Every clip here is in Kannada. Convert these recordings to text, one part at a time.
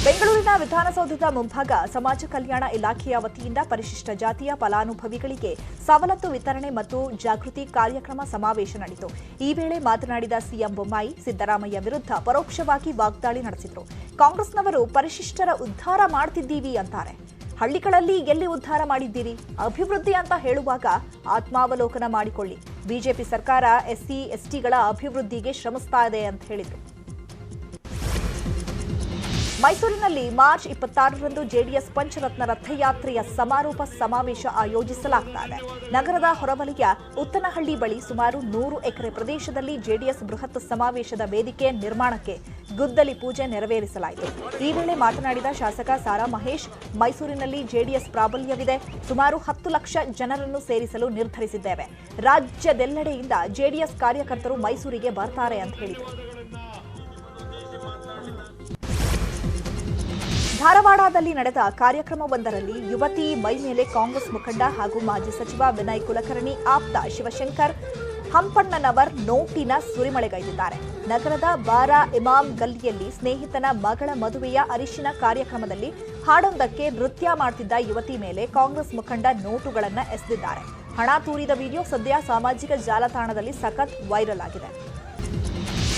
ಬೆಂಗಳೂರಿನ ವಿಧಾನಸೌಧದ ಮುಂಭಾಗ ಸಮಾಜ ಕಲ್ಯಾಣ ಇಲಾಖೆಯ ವತಿಯಿಂದ ಪರಿಶಿಷ್ಟ ಜಾತಿಯ ಫಲಾನುಭವಿಗಳಿಗೆ ಸವಲತ್ತು ವಿತರಣೆ ಮತ್ತು ಜಾಗೃತಿ ಕಾರ್ಯಕ್ರಮ ಸಮಾವೇಶ ನಡೆಯಿತು. ಈ ವೇಳೆ ಮಾತನಾಡಿದ ಸಿಎಂ ಬೊಮ್ಮಾಯಿ, ಸಿದ್ದರಾಮಯ್ಯ ವಿರುದ್ಧ ಪರೋಕ್ಷವಾಗಿ ವಾಗ್ದಾಳಿ ನಡೆಸಿದರು. ಕಾಂಗ್ರೆಸ್ನವರು ಪರಿಶಿಷ್ಟರ ಉದ್ಧಾರ ಮಾಡ್ತಿದ್ದೀವಿ ಅಂತಾರೆ. ಹಳ್ಳಿಗಳಲ್ಲಿ ಎಲ್ಲಿ ಉದ್ಧಾರ ಮಾಡಿದ್ದೀರಿ? ಅಭಿವೃದ್ಧಿ ಅಂತ ಹೇಳುವಾಗ ಆತ್ಮಾವಲೋಕನ ಮಾಡಿಕೊಳ್ಳಿ. ಬಿಜೆಪಿ ಸರ್ಕಾರ ಎಸ್ಸಿ ಎಸ್ಟಿಗಳ ಅಭಿವೃದ್ಧಿಗೆ ಶ್ರಮಿಸ್ತಾ ಇದೆ ಅಂತ ಹೇಳಿದರು. ಮೈಸೂರಿನಲ್ಲಿ ಮಾರ್ಚ್ 26ರಂದು ಜೆಡಿಎಸ್ ಪಂಚರತ್ನ ರಥಯಾತ್ರೆಯ ಸಮಾರೋಪ ಸಮಾವೇಶ ಆಯೋಜಿಸಲಾಗುತ್ತದೆ. ನಗರದ ಹೊರವಲಯ ಉತ್ತನಹಳ್ಳಿ ಬಳಿ ಸುಮಾರು 100 ಎಕರೆ ಪ್ರದೇಶದಲ್ಲಿ ಜೆಡಿಎಸ್ ಬೃಹತ್ ಸಮಾವೇಶದ ವೇದಿಕೆ ನಿರ್ಮಾಣಕ್ಕೆ ಗುದ್ದಲಿ ಪೂಜೆ ನೆರವೇರಿಸಲಾಯಿತು. ಈ ವೇಳೆ ಮಾತನಾಡಿದ ಶಾಸಕ ಸಾರಾ ಮಹೇಶ್, ಮೈಸೂರಿನಲ್ಲಿ ಜೆಡಿಎಸ್ ಪ್ರಾಬಲ್ಯವಿದೆ. ಸುಮಾರು 10 ಲಕ್ಷ ಜನರನ್ನು ಸೇರಿಸಲು ನಿರ್ಧರಿಸಿದ್ದೇವೆ. ರಾಜ್ಯದೆಲ್ಲೆಡೆಯಿಂದ ಜೆಡಿಎಸ್ ಕಾರ್ಯಕರ್ತರು ಮೈಸೂರಿಗೆ ಬರ್ತಾರೆ ಅಂತ ಹೇಳಿದರು. ಧಾರವಾಡದಲ್ಲಿ ನಡೆದ ಕಾರ್ಯಕ್ರಮವೊಂದರಲ್ಲಿ ಯುವತಿ ಮೈ ಮೇಲೆ ಕಾಂಗ್ರೆಸ್ ಮುಖಂಡ ಹಾಗೂ ಮಾಜಿ ಸಚಿವ ವಿನಯ್ ಕುಲಕರ್ಣಿ ಆಪ್ತ ಶಿವಶಂಕರ್ ಹಂಪಣ್ಣನವರ್ ನೋಟಿನ ಸುರಿಮಳೆಗೈದಿದ್ದಾರೆ. ನಗರದ ಬಾರಾ ಇಮಾಮ್ ಗಲ್ಲಿಯಲ್ಲಿ ಸ್ನೇಹಿತನ ಮಗಳ ಮದುವೆಯ ಅರಿಶಿನ ಕಾರ್ಯಕ್ರಮದಲ್ಲಿ ಹಾಡೊಂದಕ್ಕೆ ನೃತ್ಯ ಮಾಡುತ್ತಿದ್ದ ಯುವತಿ ಮೇಲೆ ಕಾಂಗ್ರೆಸ್ ಮುಖಂಡ ನೋಟುಗಳನ್ನು ಎಸೆದಿದ್ದಾರೆ. ಹಣ ತೂರಿದ ವಿಡಿಯೋ ಸದ್ಯ ಸಾಮಾಜಿಕ ಜಾಲತಾಣದಲ್ಲಿ ಸಖತ್ ವೈರಲ್ ಆಗಿದೆ.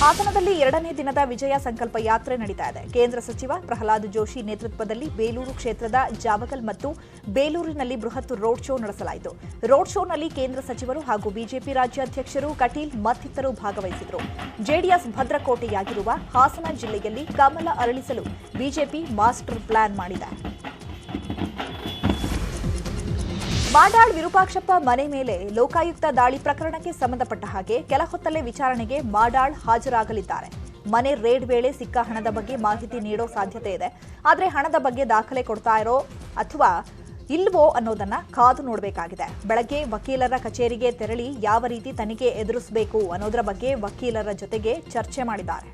ಹಾಸನದಲ್ಲಿ 2ನೇ ದಿನದ ವಿಜಯ ಸಂಕಲ್ಪ ಯಾತ್ರೆ ನಡೀತಾ ಇದೆ. ಕೇಂದ್ರ ಸಚಿವ ಪ್ರಹ್ಲಾದ್ ಜೋಶಿ ನೇತೃತ್ವದಲ್ಲಿ ಬೇಲೂರು ಕ್ಷೇತ್ರದ ಜಾವಗಲ್ ಮತ್ತು ಬೇಲೂರಿನಲ್ಲಿ ಬೃಹತ್ ರೋಡ್ ಶೋ ನಡೆಸಲಾಯಿತು. ರೋಡ್ ಶೋನಲ್ಲಿ ಕೇಂದ್ರ ಸಚಿವರು ಹಾಗೂ ಬಿಜೆಪಿ ರಾಜ್ಯಾಧ್ಯಕ್ಷರು ಕಟೀಲ್ ಮತ್ತಿತರರು ಭಾಗವಹಿಸಿದರು. ಜೆಡಿಎಸ್ ಭದ್ರಕೋಟೆಯಾಗಿರುವ ಹಾಸನ ಜಿಲ್ಲೆಯಲ್ಲಿ ಕಮಲ ಅರಳಿಸಲು ಬಿಜೆಪಿ ಮಾಸ್ಟರ್ ಪ್ಲಾನ್ ಮಾಡಿದೆ. ಮಾಡಾಳ್ ವಿರೂಪಾಕ್ಷಪ್ಪ ಮನೆ ಮೇಲೆ ಲೋಕಾಯುಕ್ತ ದಾಳಿ ಪ್ರಕರಣಕ್ಕೆ ಸಂಬಂಧಪಟ್ಟ ಹಾಗೆ ಕೆಲ ಹೊತ್ತಲ್ಲೇ ವಿಚಾರಣೆಗೆ ಮಾಡಾಳ್ ಹಾಜರಾಗಲಿದ್ದಾರೆ. ಮನೆ ರೇಡ್ ವೇಳೆ ಸಿಕ್ಕ ಹಣದ ಬಗ್ಗೆ ಮಾಹಿತಿ ನೀಡೋ ಸಾಧ್ಯತೆ ಇದೆ. ಆದರೆ ಹಣದ ಬಗ್ಗೆ ದಾಖಲೆ ಕೊಡ್ತಾ ಇರೋ ಅಥವಾ ಇಲ್ವೋ ಅನ್ನೋದನ್ನ ಕಾದು ನೋಡಬೇಕಾಗಿದೆ. ಬೆಳಗ್ಗೆ ವಕೀಲರ ಕಚೇರಿಗೆ ತೆರಳಿ ಯಾವ ರೀತಿ ತನಿಖೆ ಎದುರಿಸಬೇಕು ಅನ್ನೋದರ ಬಗ್ಗೆ ವಕೀಲರ ಜೊತೆಗೆ ಚರ್ಚೆ ಮಾಡಿದ್ದಾರೆ.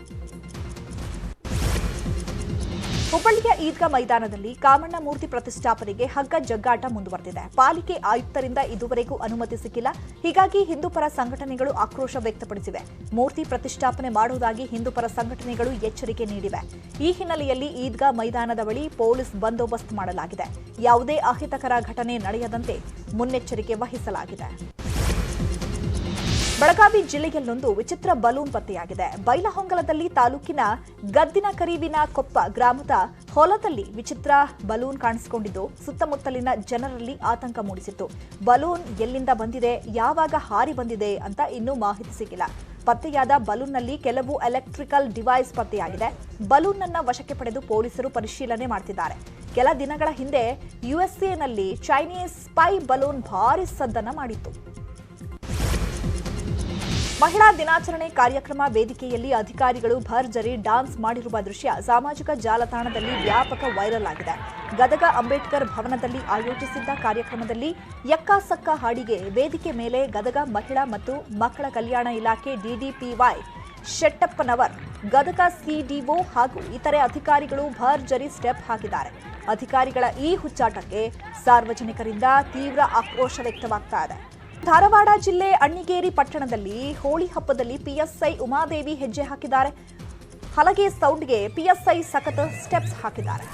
ಹುಬ್ಬಳ್ಳಿಯ ಈದ್ಗಾ ಮೈದಾನದಲ್ಲಿ ಕಾಮಣ್ಣ ಮೂರ್ತಿ ಪ್ರತಿಷ್ಠಾಪನೆಗೆ ಹಗ್ಗ ಜಗ್ಗಾಟ ಮುಂದುವರೆದಿದೆ. ಪಾಲಿಕೆ ಆಯುಕ್ತರಿಂದ ಇದುವರೆಗೂ ಅನುಮತಿ ಸಿಕ್ಕಿಲ್ಲ. ಹೀಗಾಗಿ ಹಿಂದೂಪರ ಸಂಘಟನೆಗಳು ಆಕ್ರೋಶ ವ್ಯಕ್ತಪಡಿಸಿವೆ. ಮೂರ್ತಿ ಪ್ರತಿಷ್ಠಾಪನೆ ಮಾಡುವುದಾಗಿ ಹಿಂದೂಪರ ಸಂಘಟನೆಗಳು ಎಚ್ಚರಿಕೆ ನೀಡಿವೆ. ಈ ಹಿನ್ನೆಲೆಯಲ್ಲಿ ಈದ್ಗಾ ಮೈದಾನದ ಬಳಿ ಪೊಲೀಸ್ ಬಂದೋಬಸ್ತ್ ಮಾಡಲಾಗಿದೆ. ಯಾವುದೇ ಅಹಿತಕರ ಘಟನೆ ನಡೆಯದಂತೆ ಮುನ್ನೆಚ್ಚರಿಕೆ ವಹಿಸಲಾಗಿದೆ. ಬೆಳಗಾವಿ ಜಿಲ್ಲೆಯಲ್ಲೊಂದು ವಿಚಿತ್ರ ಬಲೂನ್ ಪತ್ತೆಯಾಗಿದೆ. ಬೈಲಹೊಂಗಲದಲ್ಲಿ ತಾಲೂಕಿನ ಗದ್ದಿನ ಕರಿವಿನ ಕೊಪ್ಪ ಗ್ರಾಮದ ಹೊಲದಲ್ಲಿ ವಿಚಿತ್ರ ಬಲೂನ್ ಕಾಣಿಸಿಕೊಂಡಿದ್ದು ಸುತ್ತಮುತ್ತಲಿನ ಜನರಲ್ಲಿ ಆತಂಕ ಮೂಡಿಸಿತ್ತು. ಬಲೂನ್ ಎಲ್ಲಿಂದ ಬಂದಿದೆ, ಯಾವಾಗ ಹಾರಿ ಬಂದಿದೆ ಅಂತ ಇನ್ನೂ ಮಾಹಿತಿ ಸಿಕ್ಕಿಲ್ಲ. ಪತ್ತೆಯಾದ ಬಲೂನ್ನಲ್ಲಿ ಕೆಲವು ಎಲೆಕ್ಟ್ರಿಕಲ್ ಡಿವೈಸ್ ಪತ್ತೆಯಾಗಿದೆ. ಬಲೂನ್ ಅನ್ನು ವಶಕ್ಕೆ ಪಡೆದು ಪೊಲೀಸರು ಪರಿಶೀಲನೆ ಮಾಡುತ್ತಿದ್ದಾರೆ. ಕೆಲ ದಿನಗಳ ಹಿಂದೆ ಯುಎಸ್ಎನಲ್ಲಿ ಚೈನೀಸ್ ಸ್ಪೈ ಬಲೂನ್ ಭಾರೀ ಸದ್ದನ್ನ ಮಾಡಿತ್ತು. ಮಹಿಳಾ ದಿನಾಚರಣೆ ಕಾರ್ಯಕ್ರಮ ವೇದಿಕೆಯಲ್ಲಿ ಅಧಿಕಾರಿಗಳು ಭರ್ಜರಿ ಡಾನ್ಸ್ ಮಾಡಿರುವ ದೃಶ್ಯ ಸಾಮಾಜಿಕ ಜಾಲತಾಣದಲ್ಲಿ ವ್ಯಾಪಕ ವೈರಲ್ ಆಗಿದೆ. ಗದಗ ಅಂಬೇಡ್ಕರ್ ಭವನದಲ್ಲಿ ಆಯೋಜಿಸಿದ್ದ ಕಾರ್ಯಕ್ರಮದಲ್ಲಿ ಯಕ್ಕ ಹಾಡಿಗೆ ವೇದಿಕೆ ಮೇಲೆ ಗದಗ ಮಹಿಳಾ ಮತ್ತು ಮಕ್ಕಳ ಕಲ್ಯಾಣ ಇಲಾಖೆ ಡಿಡಿಪಿವೈ ಶೆಟ್ಟಪ್ಪನವರ್, ಗದಗ ಸಿಡಿಒ ಹಾಗೂ ಇತರೆ ಅಧಿಕಾರಿಗಳು ಭರ್ಜರಿ ಸ್ಟೆಪ್ ಹಾಕಿದ್ದಾರೆ. ಅಧಿಕಾರಿಗಳ ಈ ಹುಚ್ಚಾಟಕ್ಕೆ ಸಾರ್ವಜನಿಕರಿಂದ ತೀವ್ರ ಆಕ್ರೋಶ ವ್ಯಕ್ತವಾಗ್ತಾ ಇದೆ. ಧಾರವಾಡ ಜಿಲ್ಲೆ ಅಣ್ಣಿಗೇರಿ ಪಟ್ಟಣದಲ್ಲಿ ಹೋಳಿ ಹಬ್ಬದಲ್ಲಿ ಪಿಎಸ್ಐ ಉಮಾದೇವಿ ಹೆಜ್ಜೆ ಹಾಕಿದ್ದಾರೆ. ಹಲಗೆ ಸೌಂಡ್ಗೆ ಪಿಎಸ್ಐ ಸಖತ್ ಸ್ಟೆಪ್ಸ್ ಹಾಕಿದ್ದಾರೆ.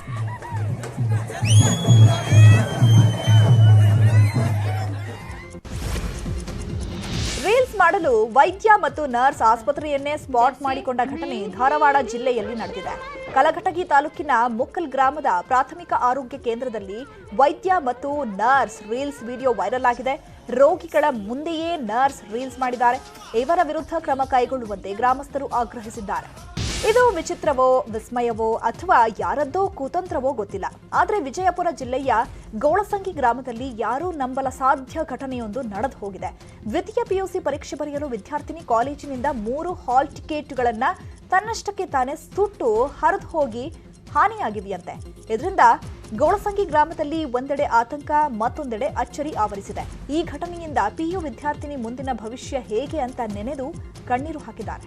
ರೀಲ್ಸ್ ಮಾಡಲು ವೈದ್ಯ ಮತ್ತು ನರ್ಸ್ ಆಸ್ಪತ್ರೆಯನ್ನೇ ಸ್ಪಾಟ್ ಮಾಡಿಕೊಂಡ ಘಟನೆ ಧಾರವಾಡ ಜಿಲ್ಲೆಯಲ್ಲಿ ನಡೆದಿದೆ. ಕಲಘಟಗಿ ತಾಲೂಕಿನ ಮುಕ್ಕಲ್ ಗ್ರಾಮದ ಪ್ರಾಥಮಿಕ ಆರೋಗ್ಯ ಕೇಂದ್ರದಲ್ಲಿ ವೈದ್ಯ ಮತ್ತು ನರ್ಸ್ ರೀಲ್ಸ್ ವಿಡಿಯೋ ವೈರಲ್ ಆಗಿದೆ. ರೋಗಿಗಳ ಮುಂದೆಯೇ ನರ್ಸ್ ರೀಲ್ಸ್ ಮಾಡಿದ್ದಾರೆ. ಇವರ ವಿರುದ್ಧ ಕ್ರಮ ಕೈಗೊಳ್ಳುವಂತೆ ಗ್ರಾಮಸ್ಥರು ಆಗ್ರಹಿಸಿದ್ದಾರೆ. ಇದು ವಿಚಿತ್ರವೋ, ವಿಸ್ಮಯವೋ ಅಥವಾ ಯಾರದ್ದೋ ಕುತಂತ್ರವೋ ಗೊತ್ತಿಲ್ಲ. ಆದರೆ ವಿಜಯಪುರ ಜಿಲ್ಲೆಯ ಗೋಳಸಂಗಿ ಗ್ರಾಮದಲ್ಲಿ ಯಾರೂ ನಂಬಲ ಸಾಧ್ಯ ಘಟನೆಯೊಂದು ನಡೆದು ಹೋಗಿದೆ. ದ್ವಿತೀಯ ಪಿಯುಸಿ ಪರೀಕ್ಷೆ ಬರೆಯಲು ವಿದ್ಯಾರ್ಥಿನಿ ಕಾಲೇಜಿನಿಂದ 3 ಹಾಲ್ ಟಿಕೆಟ್ಗಳನ್ನು ತನ್ನಷ್ಟಕ್ಕೆ ತಾನೇ ಸುಟ್ಟು ಹರಿದು ಹೋಗಿ ಹಾನಿಯಾಗಿವೆಯಂತೆ. ಇದರಿಂದ ಗೋಳಸಂಗಿ ಗ್ರಾಮದಲ್ಲಿ ಒಂದೆಡೆ ಆತಂಕ, ಮತ್ತೊಂದೆಡೆ ಅಚ್ಚರಿ ಆವರಿಸಿದೆ. ಈ ಘಟನೆಯಿಂದ ಪಿಯು ವಿದ್ಯಾರ್ಥಿನಿ ಮುಂದಿನ ಭವಿಷ್ಯ ಹೇಗೆ ಅಂತ ನೆನೆದು ಕಣ್ಣೀರು ಹಾಕಿದ್ದಾರೆ.